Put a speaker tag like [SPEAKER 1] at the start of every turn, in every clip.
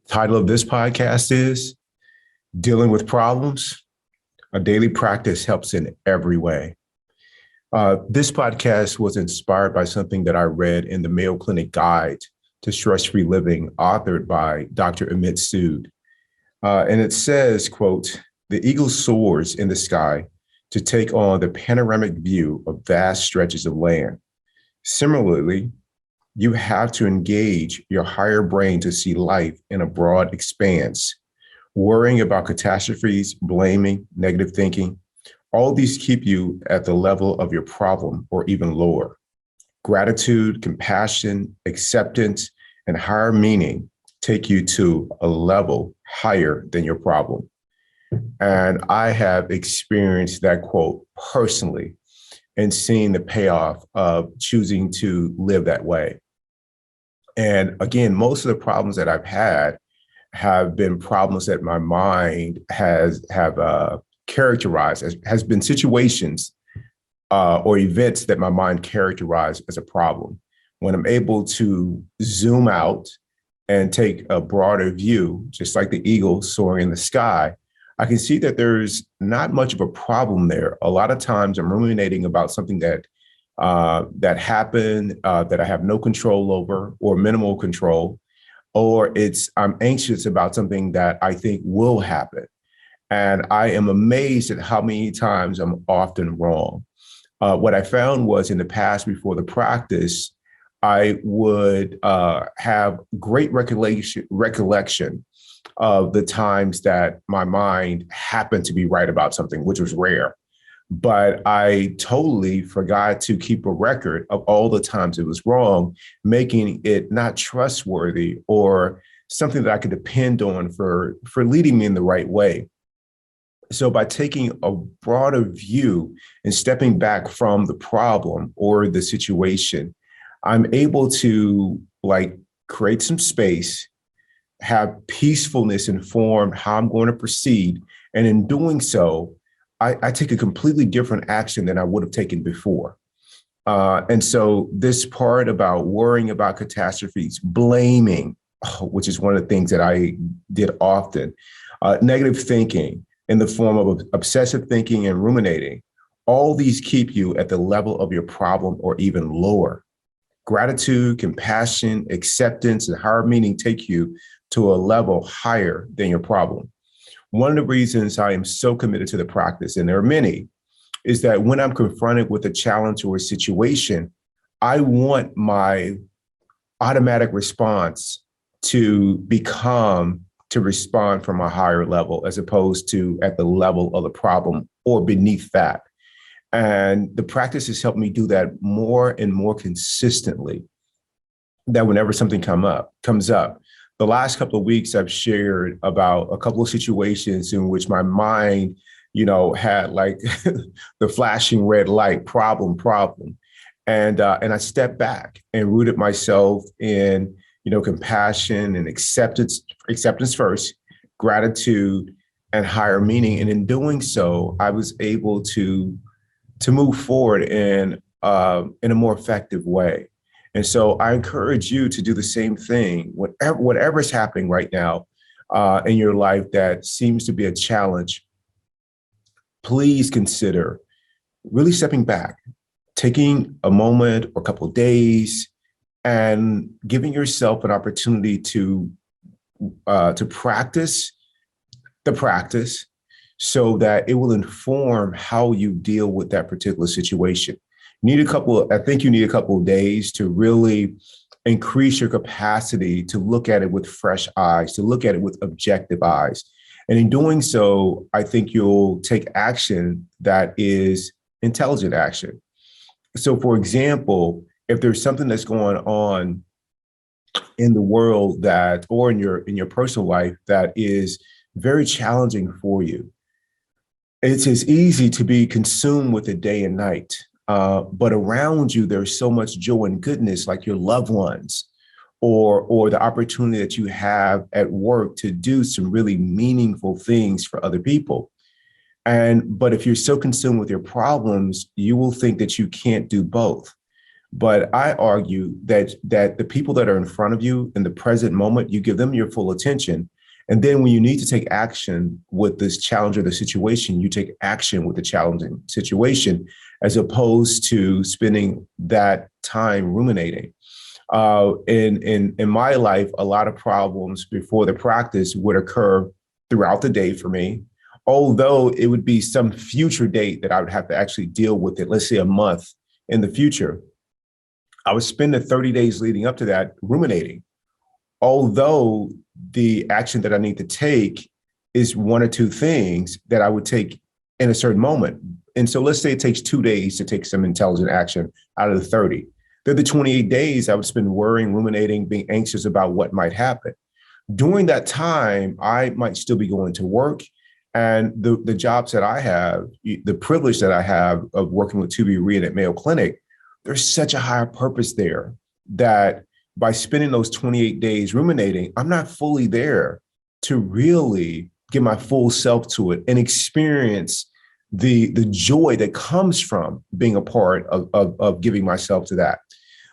[SPEAKER 1] Title of this podcast is Dealing with Problems. A daily practice helps in every way. This podcast was inspired by something that I read in the Mayo Clinic Guide to Stress-Free Living, authored by Dr. Amit Sood. And it says, quote, "The eagle soars in the sky to take on the panoramic view of vast stretches of land. Similarly, you have to engage your higher brain to see life in a broad expanse. Worrying about catastrophes, blaming, negative thinking, all these keep you at the level of your problem or even lower. Gratitude, compassion, acceptance, and higher meaning take you to a level higher than your problem." And I have experienced that quote personally and seeing the payoff of choosing to live that way. And again, most of the problems that I've had have been problems that my mind have characterized as has been situations or events that my mind characterized as a problem. When I'm able to zoom out and take a broader view, just like the eagle soaring in the sky, I can see that there's not much of a problem there. A lot of times I'm ruminating about something that happened that I have no control over or minimal control, or I'm anxious about something that I think will happen. And I am amazed at how many times I'm often wrong. What I found was in the past before the practice, I would have great recollection of the times that my mind happened to be right about something, which was rare. But I totally forgot to keep a record of all the times it was wrong, making it not trustworthy or something that I could depend on for leading me in the right way. So by taking a broader view and stepping back from the problem or the situation, I'm able to create some space, have peacefulness inform how I'm going to proceed. And in doing so, I take a completely different action than I would have taken before. And so this part about worrying about catastrophes, blaming, which is one of the things that I did often, negative thinking in the form of obsessive thinking and ruminating, all these keep you at the level of your problem or even lower. Gratitude, compassion, acceptance, and higher meaning take you to a level higher than your problem. One of the reasons I am so committed to the practice, and there are many, is that when I'm confronted with a challenge or a situation, I want my automatic response to respond from a higher level as opposed to at the level of the problem or beneath that. And the practice has helped me do that more and more consistently, that whenever something comes up. The last couple of weeks, I've shared about a couple of situations in which my mind, had the flashing red light, problem. And I stepped back and rooted myself in, compassion and acceptance first, gratitude and higher meaning. And in doing so, I was able to move forward in a more effective way. And so I encourage you to do the same thing. Whatever is happening right now in your life that seems to be a challenge, please consider really stepping back, taking a moment or a couple of days, and giving yourself an opportunity to practice the practice so that it will inform how you deal with that particular situation. I think you need a couple of days to really increase your capacity to look at it with fresh eyes, to look at it with objective eyes. And in doing so, I think you'll take action that is intelligent action. So for example, if there's something that's going on in the world or in your personal life that is very challenging for you, it's as easy to be consumed with it day and night. But around you, there's so much joy and goodness, like your loved ones, or the opportunity that you have at work to do some really meaningful things for other people. But if you're so consumed with your problems, you will think that you can't do both. But I argue that the people that are in front of you in the present moment, you give them your full attention. And then when you need to take action with this challenge or the situation, you take action with the challenging situation, as opposed to spending that time ruminating. In my life, a lot of problems before the practice would occur throughout the day for me, although it would be some future date that I would have to actually deal with it, let's say a month in the future. I would spend the 30 days leading up to that ruminating, although the action that I need to take is one or two things that I would take in a certain moment. And so let's say it takes 2 days to take some intelligent action out of the 30. Then the 28 days I would spend worrying, ruminating, being anxious about what might happen. During that time, I might still be going to work. And the jobs that I have, the privilege that I have of working with ToBeRe and at Mayo Clinic, there's such a higher purpose there that by spending those 28 days ruminating, I'm not fully there to really give my full self to it and experience the joy that comes from being a part of giving myself to that.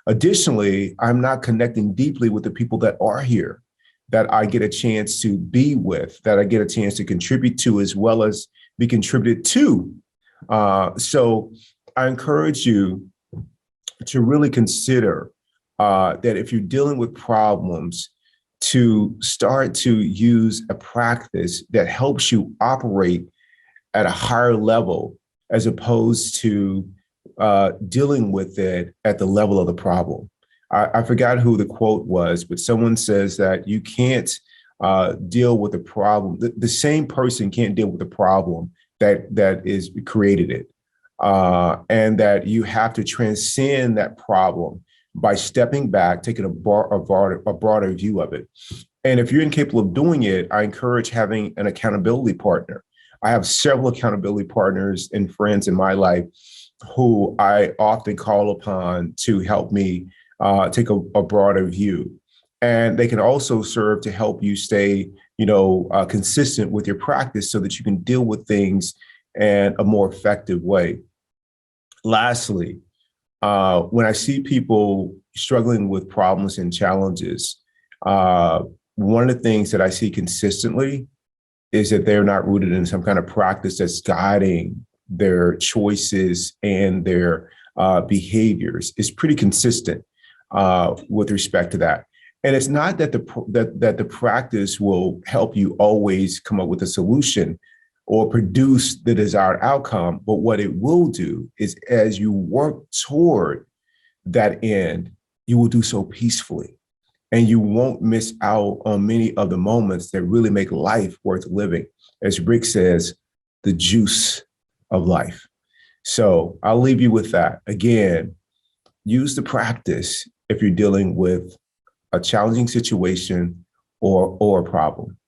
[SPEAKER 1] Additionally, I'm not connecting deeply with the people that are here, that I get a chance to be with, that I get a chance to contribute to, as well as be contributed to. So I encourage you to really consider that if you're dealing with problems, to start to use a practice that helps you operate at a higher level, as opposed to dealing with it at the level of the problem. I forgot who the quote was, but someone says that you can't deal with the problem. The same person can't deal with the problem that is created it. And that you have to transcend that problem by stepping back, taking a broader view of it. And if you're incapable of doing it, I encourage having an accountability partner. I have several accountability partners and friends in my life who I often call upon to help me take a broader view. And they can also serve to help you stay, consistent with your practice so that you can deal with things in a more effective way. Lastly, when I see people struggling with problems and challenges, one of the things that I see consistently is that they're not rooted in some kind of practice that's guiding their choices and their behaviors. It's pretty consistent with respect to that. And it's not that the practice will help you always come up with a solution or produce the desired outcome, but what it will do is, as you work toward that end, you will do so peacefully. And you won't miss out on many of the moments that really make life worth living. As Rick says, the juice of life. So I'll leave you with that. Again, use the practice if you're dealing with a challenging situation or a problem.